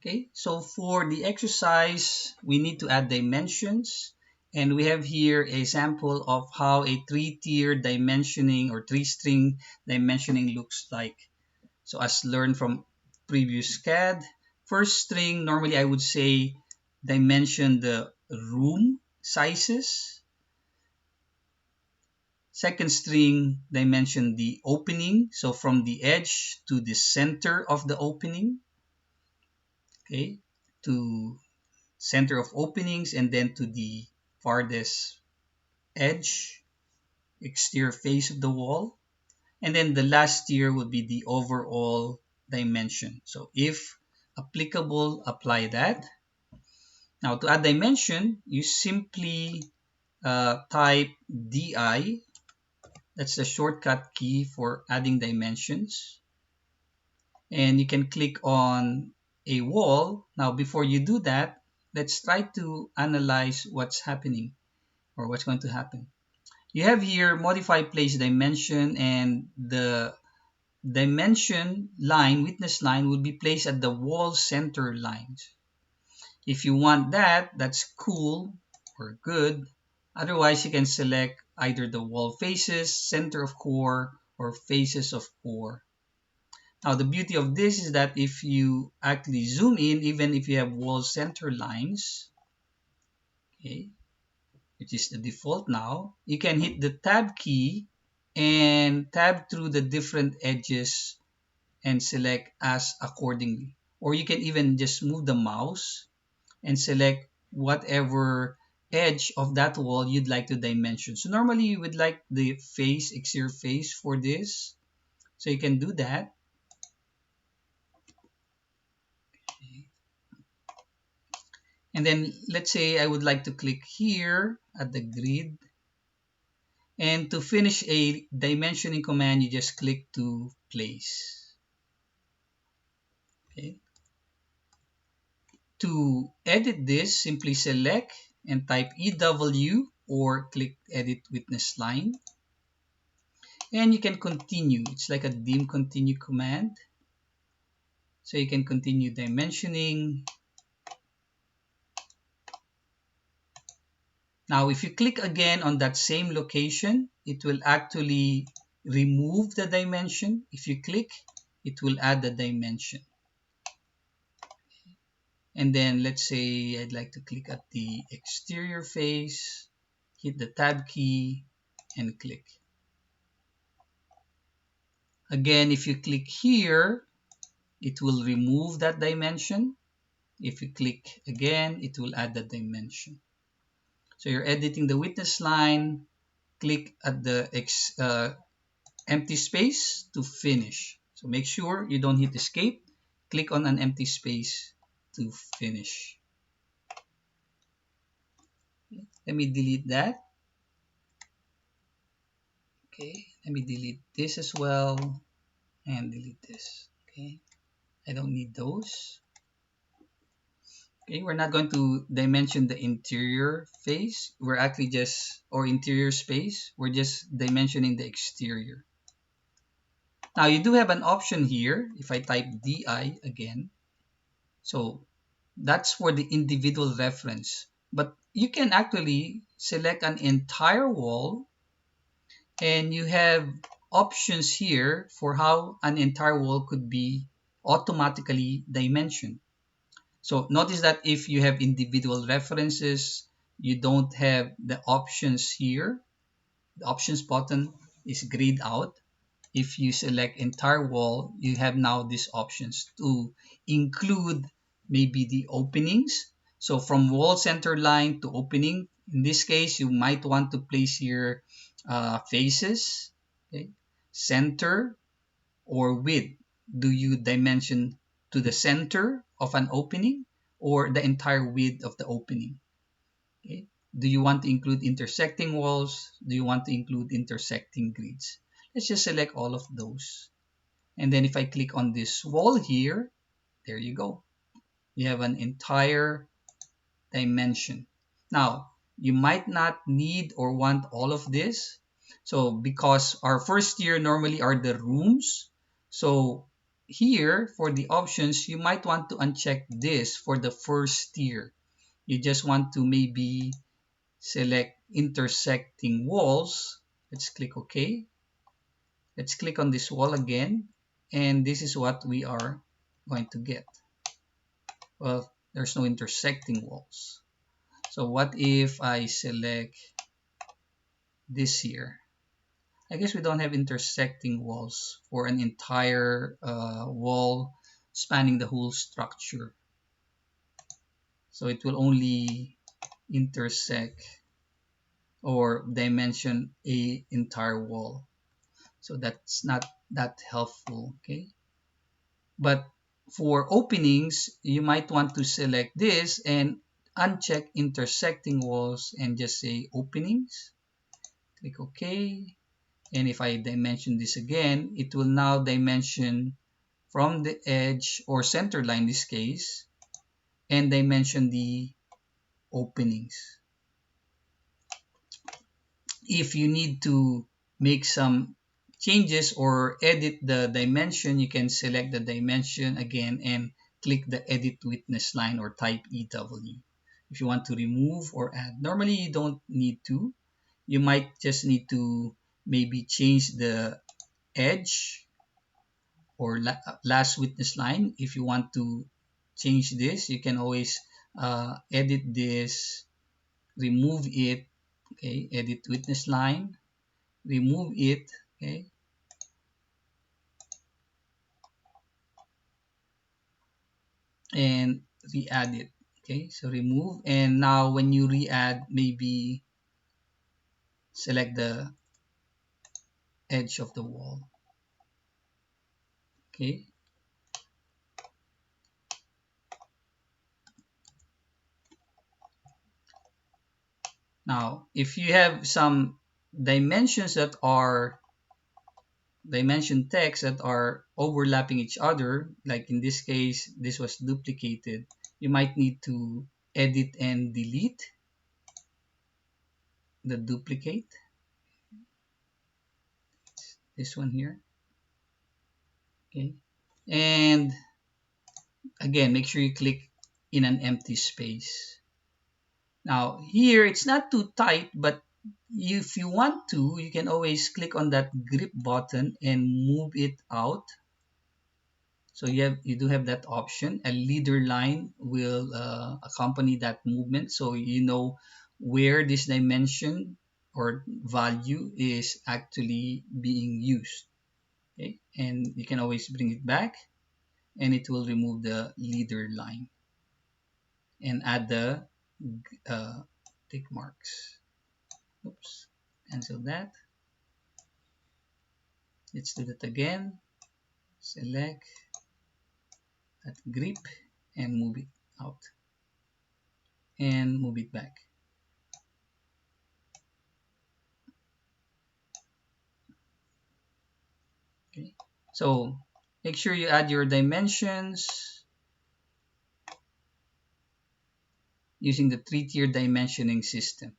Okay, so for the exercise, we need to add dimensions. And we have here a sample of how a three-tier dimensioning or three-string dimensioning looks like. So as learned from previous CAD, first string, normally I would say dimension the room sizes. Second string, dimension the opening. So from the edge to the center of the opening. Okay, to center of openings and then to the farthest edge, exterior face of the wall. And then the last tier would be the overall dimension. So if applicable, apply that. Now to add dimension, you simply type DI. That's the shortcut key for adding dimensions. And you can click on a wall. Now before you do that, let's try to analyze what's happening or what's going to happen. You have here modify place dimension, and the dimension line, witness line, will be placed at the wall center lines. If you want that, that's cool or good. Otherwise, you can select either the wall faces, center of core, or faces of core. Now, the beauty of this is that if you actually zoom in, even if you have wall center lines, okay, which is the default now, you can hit the tab key and tab through the different edges and select as accordingly. Or you can even just move the mouse and select whatever edge of that wall you'd like to dimension. So normally you would like the face, exterior face for this. So you can do that. And then let's say I would like to click here at the grid. And to finish a dimensioning command, you just click to place. Okay. To edit this, simply select and type EW or click edit witness line. And you can continue. It's like a dim continue command. So you can continue dimensioning. Now, if you click again on that same location, it will actually remove the dimension. If you click, it will add the dimension. And then let's say I'd like to click at the exterior face, hit the tab key and click. Again, if you click here, it will remove that dimension. If you click again, it will add the dimension. So you're editing the witness line, click at the empty space to finish. So make sure you don't hit escape. Click on an empty space to finish. Okay. Let me delete that. Okay, let me delete this as well and delete this. Okay, I don't need those. Okay, we're not going to dimension the interior face. We're actually just, or interior space. We're just dimensioning the exterior. Now you do have an option here. If I type DI again, so that's for the individual reference. But you can actually select an entire wall, and you have options here for how an entire wall could be automatically dimensioned. So notice that if you have individual references, you don't have the options here. The options button is grayed out. If you select entire wall, you have now these options to include maybe the openings. So from wall center line to opening, in this case, you might want to place here faces, okay, center, or width. Do you dimension to the center of an opening or the entire width of the opening? Okay. Do you want to include intersecting walls? Do you want to include intersecting grids? Let's just select all of those. And then if I click on this wall here, there you go. You have an entire dimension. Now, you might not need or want all of this. So because our first tier normally are the rooms, so here for the options, you might want to uncheck this for the first tier. You just want to maybe select intersecting walls. Let's click OK. Let's click on this wall again, and this is what we are going to get. Well, there's no intersecting walls. So what if I select this here? I guess we don't have intersecting walls for an entire wall spanning the whole structure. So it will only intersect or dimension a entire wall. So that's not that helpful, okay? But for openings, you might want to select this and uncheck intersecting walls and just say openings. Click OK. And if I dimension this again, it will now dimension from the edge or center line in this case and dimension the openings. If you need to make some changes or edit the dimension, you can select the dimension again and click the edit witness line or type EW. If you want to remove or add, normally you don't need to. You might just need to maybe change the edge or last witness line. If you want to change this, you can always edit this, remove it, okay, edit witness line, remove it, okay, and re-add it. Okay, so remove, and now when you re-add, maybe select the edge of the wall. Okay, now if you have some dimensions that are dimension text that are overlapping each other, like in this case this was duplicated, you might need to edit and delete the duplicate, this one here. Okay, and again make sure you click in an empty space. Now here it's not too tight, but if you want to, you can always click on that grip button and move it out. So you do have that option. A leader line will accompany that movement, so you know where this dimension or value is actually being used. Okay, and you can always bring it back, and it will remove the leader line and add the tick marks. Oops, cancel that. Let's do that again. Select that grip and move it out and move it back. Okay, so make sure you add your dimensions using the 3-tier dimensioning system.